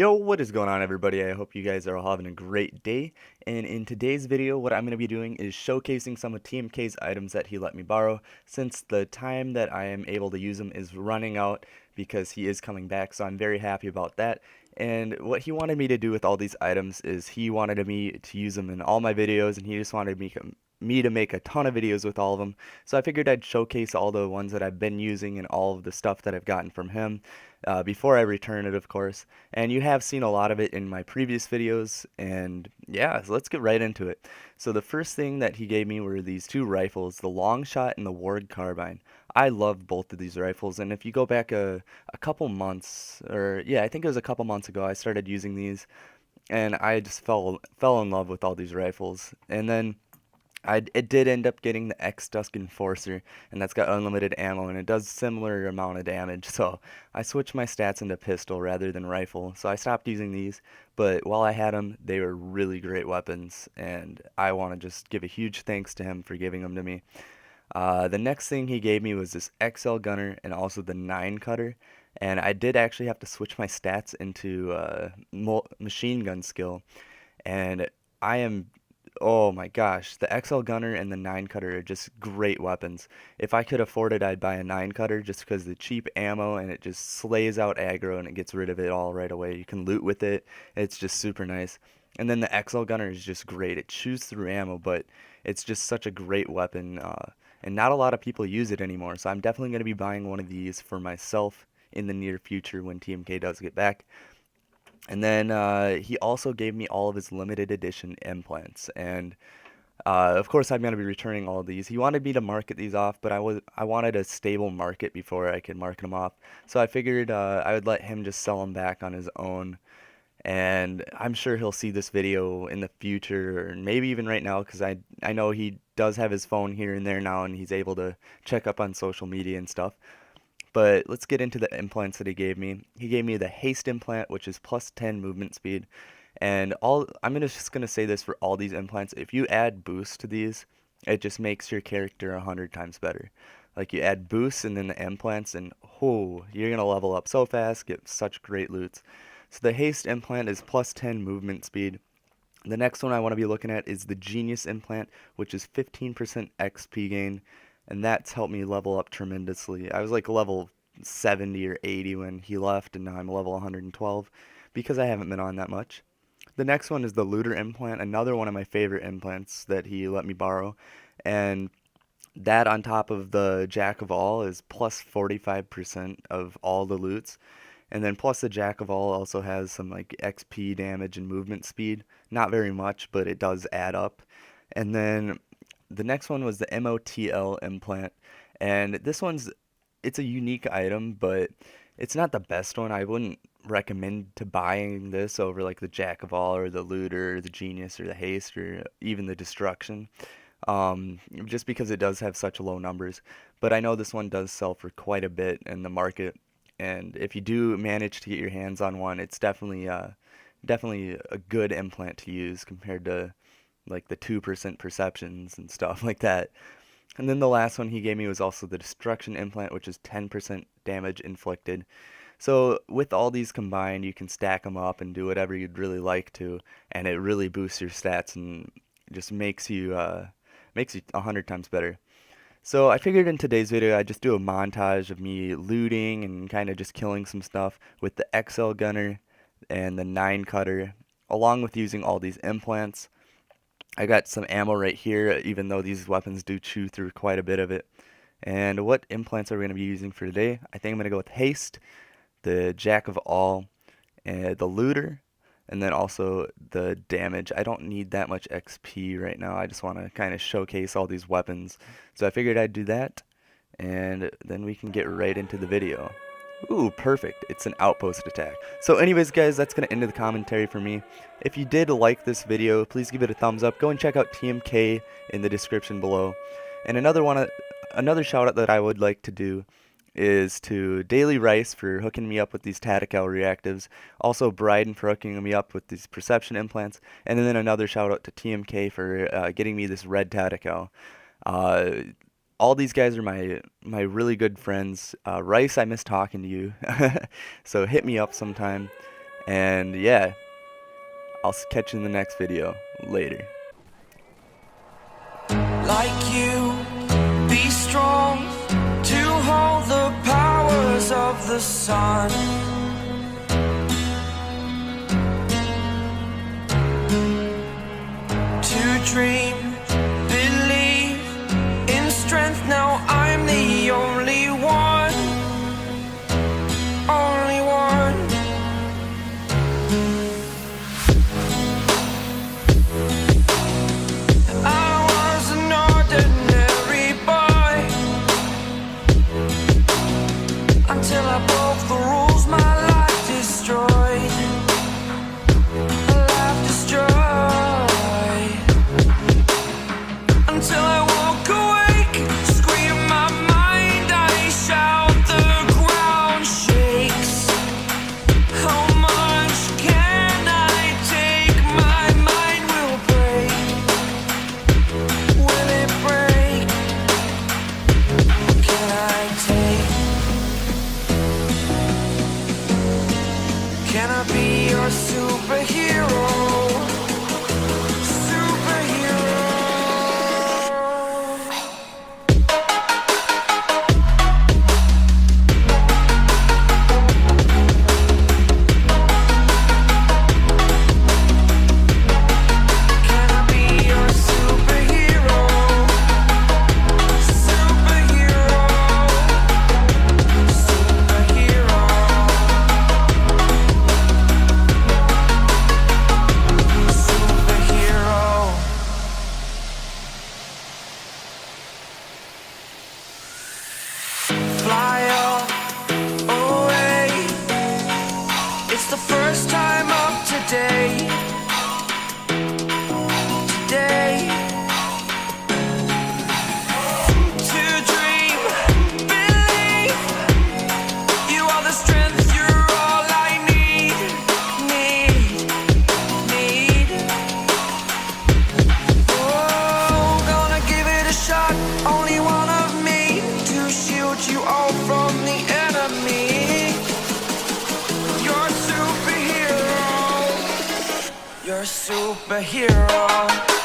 Yo, what is going on, everybody? I hope you guys are all having a great day. And in today's video, what I'm going to be doing is showcasing some of TMK's items that he let me borrow, since the time that I am able to use them is running out because he is coming back, so I'm very happy about that. And what he wanted me to do with all these items is he wanted me to use them in all my videos, and he just wanted me to make a ton of videos with all of them. So I figured I'd showcase all the ones that I've been using and all of the stuff that I've gotten from him before I return it, of course. And you have seen a lot of it in my previous videos, and yeah, so let's get right into it. So the first thing that he gave me were these two rifles, the long shot and the Ward carbine. I love both of these rifles, and if you go back a couple months, or yeah, I think it was a couple months ago, I started using these, and I just fell in love with all these rifles. And then it did end up getting the X-Dusk Enforcer, and that's got unlimited ammo, and it does similar amount of damage, so I switched my stats into pistol rather than rifle, so I stopped using these, but while I had them, they were really great weapons, and I want to just give a huge thanks to him for giving them to me. The next thing he gave me was this XL Gunner and also the 9 Cutter, and I did actually have to switch my stats into machine gun skill, and I am oh my gosh, the XL Gunner and the 9 Cutter are just great weapons. If I could afford it, I'd buy a 9 Cutter just because the cheap ammo and it just slays out aggro and it gets rid of it all right away. You can loot with it. It's just super nice. And then the XL Gunner is just great. It chews through ammo, but it's just such a great weapon. And not a lot of people use it anymore. So I'm definitely going to be buying one of these for myself in the near future when TMK does get back. And then he also gave me all of his limited edition implants, and of course I'm going to be returning all of these. He wanted me to market these off, but I wanted a stable market before I could market them off. So I figured I would let him just sell them back on his own. And I'm sure he'll see this video in the future, or maybe even right now, because I know he does have his phone here and there now, and he's able to check up on social media and stuff. But let's get into the implants that he gave me. He gave me the haste implant, which is plus 10 movement speed. And just gonna say this for all these implants. If you add boost to these, it just makes your character 100 times better. Like you add boosts and then the implants, and oh, you're gonna level up so fast, get such great loots. So the haste implant is plus 10 movement speed. The next one I want to be looking at is the Genius implant, which is 15% XP gain, and that's helped me level up tremendously. I was like level 70 or 80 when he left, and now I'm level 112 because I haven't been on that much. The next one is the Looter implant, another one of my favorite implants that he let me borrow, and that on top of the Jack of All is plus 45% of all the loots. And then plus the Jack of All also has some like XP damage and movement speed. Not very much, but it does add up. And then the next one was the MOTL implant. And it's a unique item, but it's not the best one. I wouldn't recommend to buying this over like the Jack of All or the Looter or the Genius or the Haste or even the Destruction. Just because it does have such low numbers. But I know this one does sell for quite a bit in the market, and if you do manage to get your hands on one, it's definitely a good implant to use compared to like the 2% perceptions and stuff like that. And then the last one he gave me was also the Destruction implant, which is 10% damage inflicted. So with all these combined, you can stack them up and do whatever you'd really like to, and it really boosts your stats and just makes you 100 times better. So I figured in today's video I'd just do a montage of me looting and kind of just killing some stuff with the XL Gunner and the 9 Cutter, along with using all these implants. I got some ammo right here, even though these weapons do chew through quite a bit of it. And what implants are we going to be using for today? I think I'm going to go with Haste, the Jack of All, and the Looter, and then also the damage. I don't need that much XP right now. I just want to kind of showcase all these weapons. So I figured I'd do that, and then we can get right into the video. Ooh, perfect. It's an outpost attack. So anyways, guys, that's going to end the commentary for me. If you did like this video, please give it a thumbs up. Go and check out TMK in the description below. And another shout out that I would like to do is to Daily Rice for hooking me up with these Tactical reactives, also Brydon for hooking me up with these perception implants, and then another shout out to TMK for getting me this red Tactical. Uh, all these guys are my really good friends. Rice, I miss talking to you, so hit me up sometime. And yeah, I'll catch you in the next video. Later. Like you, be strong to hold the powers of the sun. To dream, believe in strength. Now I'm the only one, only one. I was an ordinary boy until I broke the rules. My life destroyed, a life destroyed. Until I walk awake, scream my mind, I shout, the ground shakes. How much can I take? My mind will break. Will it break? Can I take? Can I be your superhero? Fly away. It's the first time of today. Today. To dream, believe. You are the strength, you're all I need. Oh, gonna give it a shot. Only one of me to shield you all from the enemy. You're a superhero. You're a superhero.